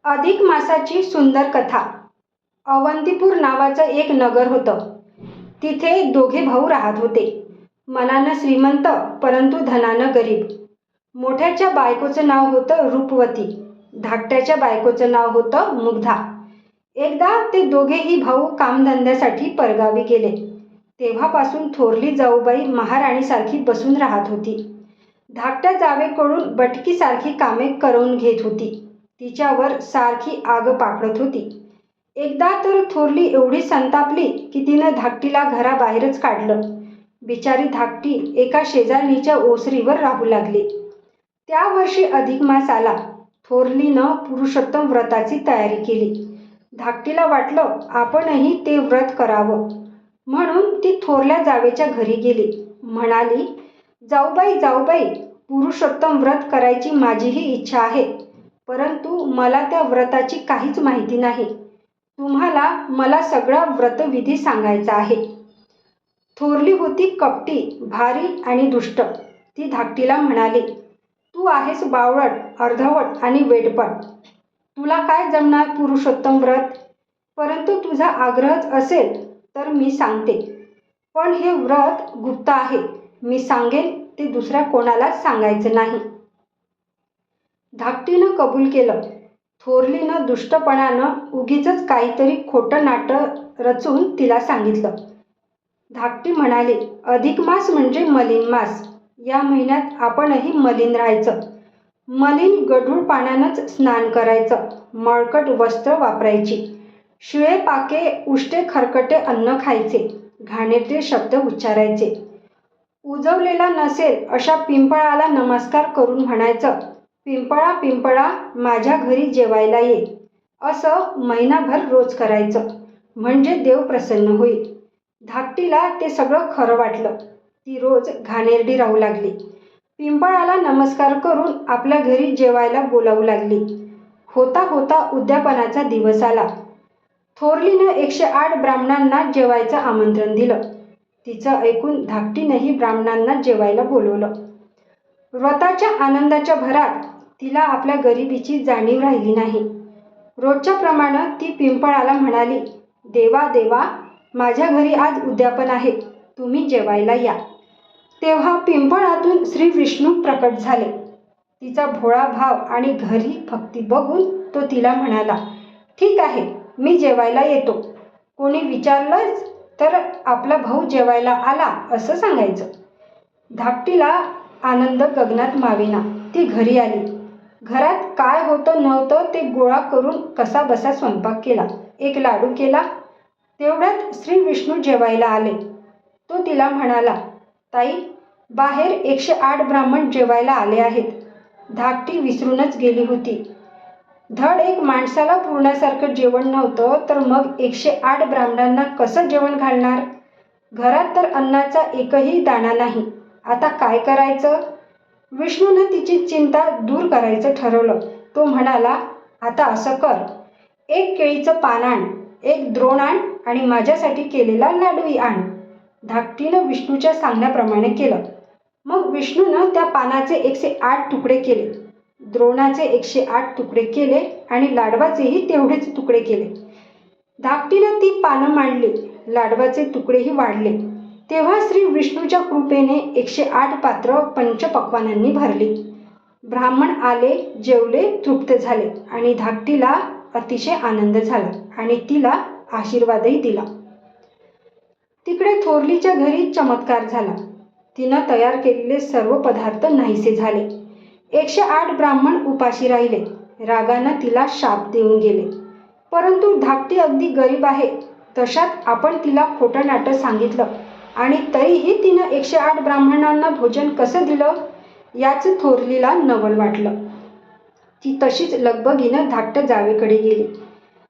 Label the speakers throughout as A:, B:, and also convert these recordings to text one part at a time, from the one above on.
A: अधिक मासाची सुंदर कथा. अवंतीपूर नावाचं एक नगर होतं. तिथे दोघे भाऊ राहत होते. मनानं श्रीमंत परंतु धनानं गरीब. मोठ्याच्या बायकोचं नाव होतं रूपवती, धाकट्याच्या बायकोचं नाव होतं मुग्धा. एकदा ते दोघेही भाऊ कामधंद्यासाठी परगावी गेले. तेव्हापासून थोरली जाऊबाई महाराणीसारखी बसून राहत होती. धाकट्या जावेकडून बटकीसारखी कामे करवून घेत होती. तिच्यावर सारखी आग पाकडत होती. एकदा तर थोरली एवढी संतापली की तिनं धाकटीला घराबाहेरच काढलं. बिचारी धाकटी एका शेजारणीच्या ओसरीवर राहू लागली. त्या वर्षी अधिक मास आला. थोरलीनं पुरुषोत्तम व्रताची तयारी केली. धाकटीला वाटलं आपणही ते व्रत करावं, म्हणून ती थोरल्या जावेच्या घरी गेली. म्हणाली, जाऊबाई जाऊबाई, पुरुषोत्तम व्रत करायची माझीही इच्छा आहे, परंतु मला त्या व्रताची काहीच माहिती नाही. तुम्हाला मला सगळा व्रतविधी सांगायचा आहे. थोरली होती कपटी, भारी आणि दुष्ट. ती धाकटीला म्हणाली, तू आहेस बावळट, अर्धवट आणि वेडपट. तुला काय जमणार पुरुषोत्तम व्रत? परंतु तुझा आग्रहच असेल तर मी सांगते. पण हे व्रत गुप्त आहे. मी सांगेन ते दुसऱ्या कोणालाच सांगायचं नाही. धाकटीनं कबूल केलं. थोरलीनं दुष्टपणानं उगीचच काहीतरी खोटं नाटं रचून तिला सांगितलं. धाकटी म्हणाली, अधिक मास म्हणजे मलिन मास. या महिन्यात आपणही मलिन राहायचं. मलिन गढूळ पाण्यानंच स्नान करायचं. मळकट वस्त्र वापरायची. शिळे पाके उष्टे खरकटे अन्न खायचे. घाणेरडे शब्द उच्चारायचे. उजवलेला नसेल अशा पिंपळाला नमस्कार करून म्हणायचं, पिंपळा पिंपळा माझ्या घरी जेवायला ये. असं महिनाभर रोज करायचं, म्हणजे देव प्रसन्न होईल. धाकटीला ते सगळं खरं वाटलं. ती रोज घाणेरडी राहू लागली. पिंपळाला नमस्कार करून आपल्या घरी जेवायला बोलावू लागली. होता होता उद्यापनाचा दिवस आला. थोरलीनं 108 ब्राह्मणांना जेवायचं आमंत्रण दिलं. तिचं ऐकून धाकटीनंही ब्राह्मणांना जेवायला बोलवलं. व्रताच्या आनंदाच्या भरात तिला आपल्या गरिबीची जाणीव राहिली नाही. रोजच्या प्रमाणे ती पिंपळाला म्हणाली, देवा देवा, माझ्या घरी आज उद्यापन आहे, तुम्ही जेवायला या. तेव्हा पिंपळातून श्री विष्णू प्रकट झाले. तिचा भोळा भाव आणि घरी भक्ती बघून तो तिला म्हणाला, ठीक आहे, मी जेवायला येतो. कोणी विचारलंच तर आपला भाऊ जेवायला आला असं सांगायचं. धाकटीला आनंद गगनात मावेना. ती घरी आली. घरात काय होतं नव्हतं ते गोळा करून कसाबसा स्वयंपाक केला. एक लाडू केला. तेवढ्यात श्री विष्णू जेवायला आले. तो तिला म्हणाला, ताई, बाहेर 108 ब्राह्मण जेवायला आले आहेत. धाकटी विसरूनच गेली होती. धड एक माणसाला पुरण्यासारखं जेवण नव्हतं तर मग 108 ब्राह्मणांना कसं जेवण घालणार? घरात तर अन्नाचा एकही दाणा नाही. आता काय करायचं? विष्णूनं तिची चिंता दूर करायचं ठरवलं. तो म्हणाला, आता असं कर, एक केळीचं पान आण, एक द्रोण आण आणि माझ्यासाठी केलेला लाडूही आण. धाकटीनं विष्णूच्या सांगण्याप्रमाणे केलं. मग विष्णूनं त्या पानाचे 108 तुकडे केले, द्रोणाचे 108 तुकडे केले आणि लाडवाचेही तेवढेच तुकडे केले. धाकटीनं ती पानं मांडली. लाडवाचे तुकडेही वाढले. तेव्हा श्री विष्णूच्या कृपेने 108 पात्र पंचपक्वान्नांनी भरली. ब्राह्मण आले, जेवले, तृप्त झाले आणि धाकटीला अतिशय आनंद झाला आणि तिला आशीर्वादही दिला. तिकडे थोरलीच्या घरी चमत्कार झाला. तिनं तयार केलेले सर्व पदार्थ नाहीसे झाले. 108 ब्राह्मण उपाशी राहिले. रागानं तिला शाप देऊन गेले. परंतु धाकटी अगदी गरीब आहे. तशात आपण तिला खोटं नाटं सांगितलं आणि तरीही तिनं 108 ब्राह्मणांना भोजन कसं दिलं याचं थोरलीला नवल वाटलं. ती तशीच लगबगीनं धाकट्या जावेकडे गेली.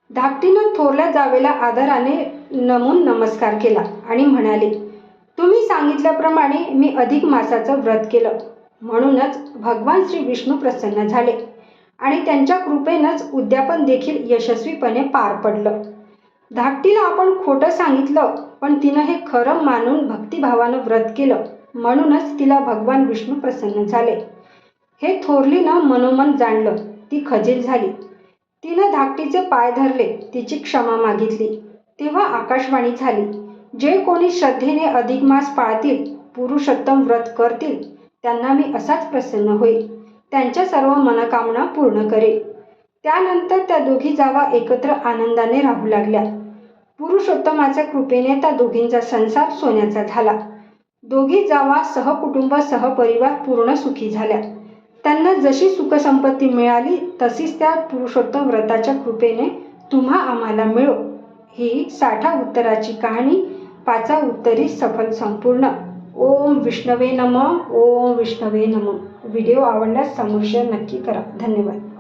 A: धाकटीनं थोरल्या जावेला आदराने नमून नमस्कार केला आणि म्हणाली, तुम्ही सांगितल्याप्रमाणे मी अधिक मासाचं व्रत केलं, म्हणूनच भगवान श्री विष्णू प्रसन्न झाले आणि त्यांच्या कृपेनंच उद्यापन देखील यशस्वीपणे पार पडलं. धाकटीला आपण खोटं सांगितलं, पण तिनं हे खरं मानून भक्तिभावानं व्रत केलं, म्हणूनच तिला भगवान विष्णू प्रसन्न झाले. हे थोरलीनं मनोमन जाणलं. ती खजील झाली. तिनं धाकटीचे पाय धरले, तिची क्षमा मागितली. तेव्हा आकाशवाणी झाली, जे कोणी श्रद्धेने अधिक मास पाळतील, पुरुषोत्तम व्रत करतील, त्यांना मी असाच प्रसन्न होईल, त्यांच्या सर्व मनोकामना पूर्ण करेल. त्यानंतर त्या दोघी जावा एकत्र आनंदाने राहू लागल्या. पुरुषोत्तमाच्या कृपेने त्या दोघींचा संसार सोन्याचा झाला. दोघी जावा सहकुटुंब सहपरिवार पूर्ण सुखी झाल्या. त्यांना जशी सुखसंपत्ती मिळाली तशीच त्या पुरुषोत्तम व्रताच्या कृपेने तुम्हा आम्हाला मिळो. ही 60 उत्तराची कहाणी 5 उत्तरी सफल संपूर्ण. ओम विष्णवे नमः. ओम विष्णवे नमः. व्हिडिओ आवडल्यास समोर शेअर नक्की करा. धन्यवाद.